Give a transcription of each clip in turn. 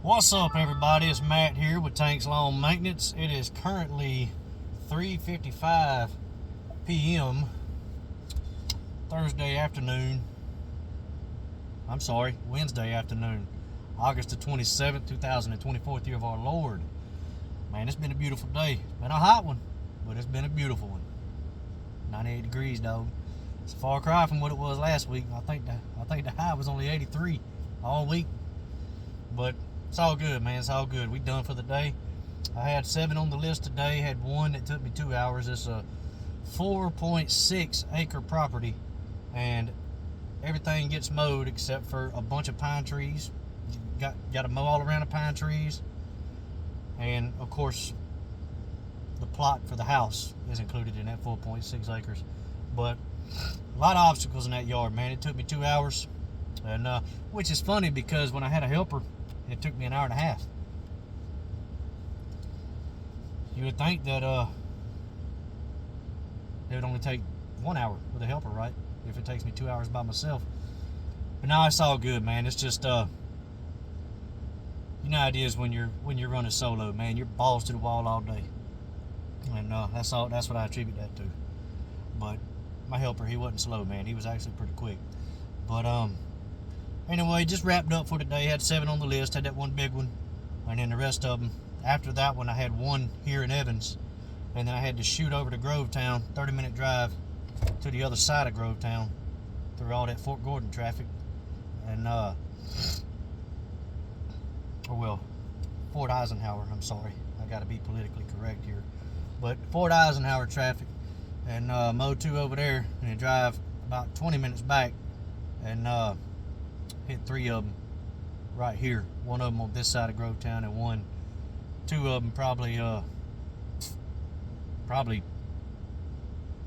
What's up, everybody? It's Matt here with Tanks Lawn Maintenance. It is currently 3:55 p.m. Thursday afternoon. I'm sorry, Wednesday afternoon, August the 27th, 2024, year of our Lord. Man, it's been a beautiful day. It's been a hot one, but it's been a beautiful one. 98 degrees, dog. It's a far cry from what it was last week. I think the high was only 83 all week, but it's all good, man. It's all good. We done for the day. I had 7 on the list today. Had one that took me 2 hours. It's a 4.6 acre property, and everything gets mowed except for a bunch of pine trees. Got to mow all around the pine trees, and of course, the plot for the house is included in that 4.6 acres. But a lot of obstacles in that yard, man. It took me 2 hours, and which is funny because when I had a helper, it took me an hour and a half. You would think that it would only take 1 hour with a helper, right? If it takes me 2 hours by myself. But now it's all good, man. It's just you know how it is when you're running solo, man. You're balls to the wall all day, and that's what I attribute that to. But my helper, he wasn't slow, man. He was actually pretty quick. But anyway, just wrapped up for today. Had 7 on the list. Had that one big one, and then the rest of them. After that one, I had one here in Evans, and then I had to shoot over to Grovetown, 30-minute drive to the other side of Grovetown through all that Fort Gordon traffic, and Fort Eisenhower. I'm sorry, I got to be politically correct here, but Fort Eisenhower traffic, and mow 2 over there, and then drive about 20 minutes back, and hit 3 of them right here. One of them on this side of Grovetown, and 2 of them probably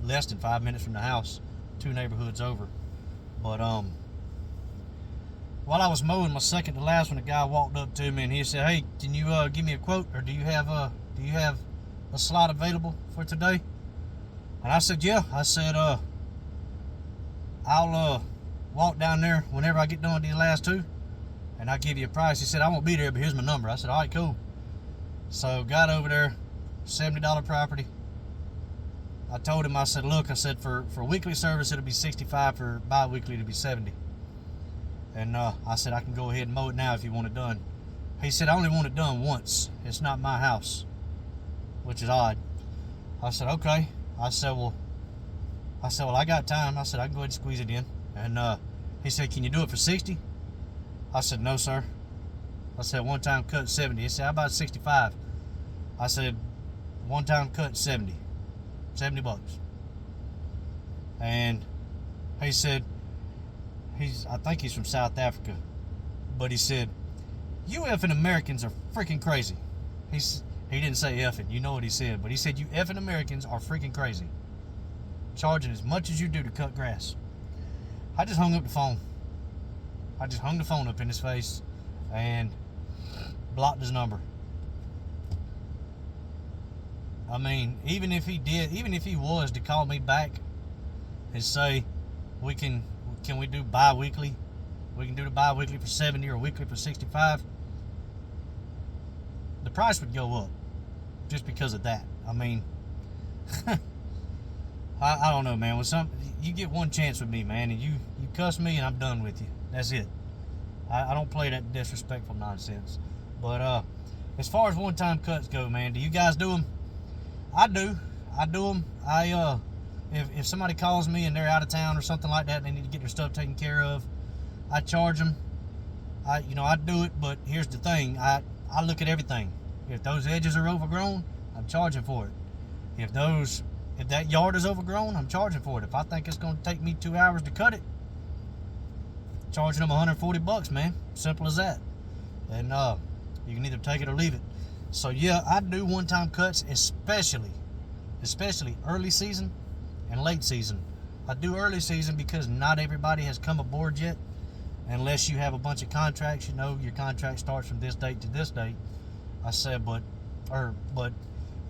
less than 5 minutes from the house, 2 neighborhoods over. But while I was mowing my second to last one, a guy walked up to me and he said, "Hey, can you give me a quote, or do you have a slot available for today?" And I said, "Yeah." I said, "I'll walk down there whenever I get done with these last 2, and I'll give you a price." He said, "I won't be there, but here's my number." I said, "All right, cool." So got over there, $70 property. I told him, I said, "Look," I said, for weekly service it'll be 65, for bi-weekly it'll be 70. And I said, "I can go ahead and mow it now if you want it done." He said, "I only want it done once. It's not my house," which is odd. I said, "Okay." I said, well, I got time. I said, "I can go ahead and squeeze it in." And he said, "Can you do it for 60? I said, "No, sir." I said, "One time cut 70. He said, "How about 65? I said, "One time cut 70. $70. And he said, I think he's from South Africa, but he said, "You effing Americans are freaking crazy." He didn't say effing, you know what he said, but he said, "You effing Americans are freaking crazy, charging as much as you do to cut grass." I just hung up the phone. I just hung the phone up in his face and blocked his number. I mean, even if he was to call me back and say, can we do bi-weekly? We can do the bi-weekly for 70 or weekly for 65. The price would go up just because of that. I mean, I don't know, man. You get one chance with me, man, and you cuss me and I'm done with you. That's it. I don't play that disrespectful nonsense. But as far as one-time cuts go, man, do you guys do them? I do them. If somebody calls me and they're out of town or something like that and they need to get their stuff taken care of, I charge them. I do it, but here's the thing. I look at everything. If those edges are overgrown, I'm charging for it. If that yard is overgrown, I'm charging for it. If I think it's going to take me 2 hours to cut it, charging them $140, man. Simple as that. And you can either take it or leave it. So yeah, I do one-time cuts, especially early season and late season. I do early season because not everybody has come aboard yet, unless you have a bunch of contracts. You know, your contract starts from this date to this date. I said, but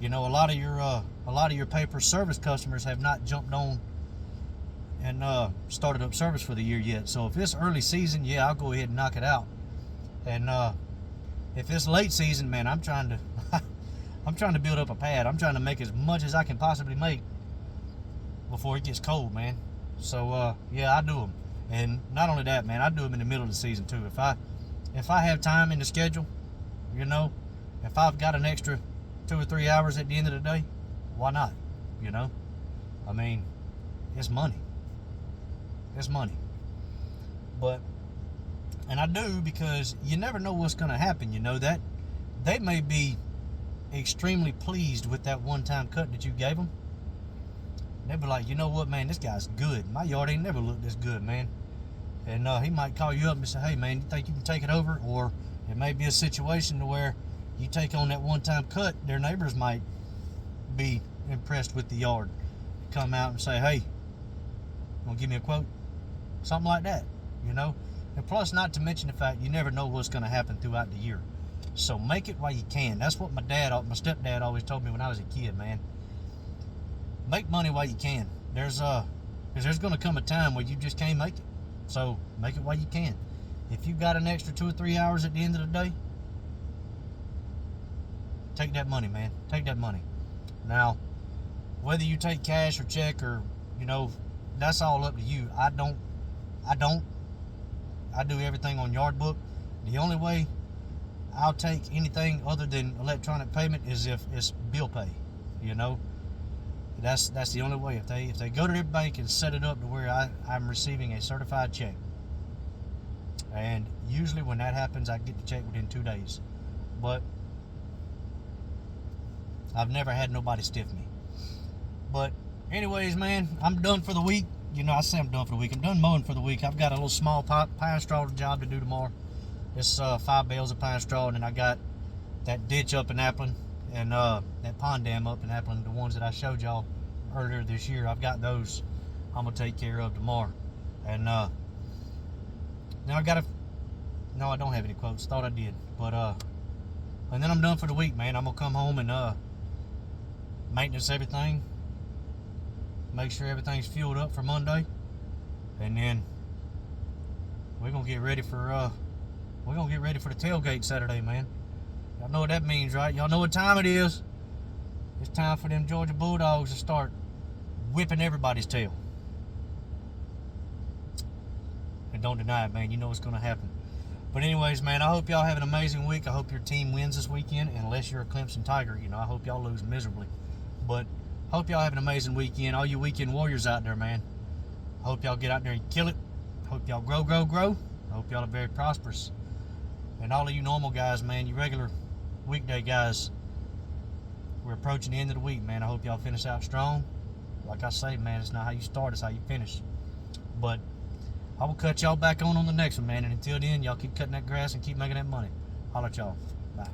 you know, a lot of your paper service customers have not jumped on and started up service for the year yet. So if it's early season, yeah, I'll go ahead and knock it out. And if it's late season, man, I'm trying to I'm trying to build up a pad. I'm trying to make as much as I can possibly make before it gets cold, man. So yeah, I do them. And not only that, man, I do them in the middle of the season too. If I have time in the schedule, you know, if I've got an extra 2 or 3 hours at the end of the day, why not? You know, I mean, it's money. It's money. But, and I do, because you never know what's going to happen. You know, that they may be extremely pleased with that one-time cut that you gave them. They'll be like, you know what, man, this guy's good. My yard ain't never looked this good, man. And he might call you up and say, hey, man, you think you can take it over? Or it may be a situation to where you take on that one-time cut, their neighbors might be impressed with the yard. Come out and say, hey, you want to give me a quote? Something like that, you know? And plus, not to mention the fact you never know what's going to happen throughout the year. So make it while you can. That's what my stepdad always told me when I was a kid, man. Make money while you can. Because there's going to come a time where you just can't make it. So make it while you can. If you got an extra 2 or 3 hours at the end of the day, take that money, man. Take that money. Now, whether you take cash or check, or, you know, that's all up to you. I do everything on Yard Book. The only way I'll take anything other than electronic payment is if it's bill pay. You know, that's the only way. If they go to their bank and set it up to where I'm receiving a certified check, and usually when that happens, I get the check within 2 days. But I've never had nobody stiff me. But anyways, man, I'm done for the week. You know, I say I'm done for the week. I'm done mowing for the week. I've got a little small pine straw job to do tomorrow. It's 5 bales of pine straw, and then I got that ditch up in Appling and that pond dam up in Appling, the ones that I showed y'all earlier this year. I've got those I'm gonna take care of tomorrow. And now I gotta. No, I don't have any quotes. Thought I did, but and then I'm done for the week, man. I'm gonna come home and maintenance everything. Make sure everything's fueled up for Monday, and then we're gonna get ready for the tailgate Saturday, man. Y'all know what that means, right? Y'all know what time it is. It's time for them Georgia Bulldogs to start whipping everybody's tail. And don't deny it, man. You know what's gonna happen. But anyways, man, I hope y'all have an amazing week. I hope your team wins this weekend, unless you're a Clemson Tiger. You know, I hope y'all lose miserably. But hope y'all have an amazing weekend. All you weekend warriors out there, man. Hope y'all get out there and kill it. Hope y'all grow. I hope y'all are very prosperous. And all of you normal guys, man, you regular weekday guys, we're approaching the end of the week, man. I hope y'all finish out strong. Like I say, man, it's not how you start, it's how you finish. But I will cut y'all back on the next one, man. And until then, y'all keep cutting that grass and keep making that money. Holla at y'all. Bye.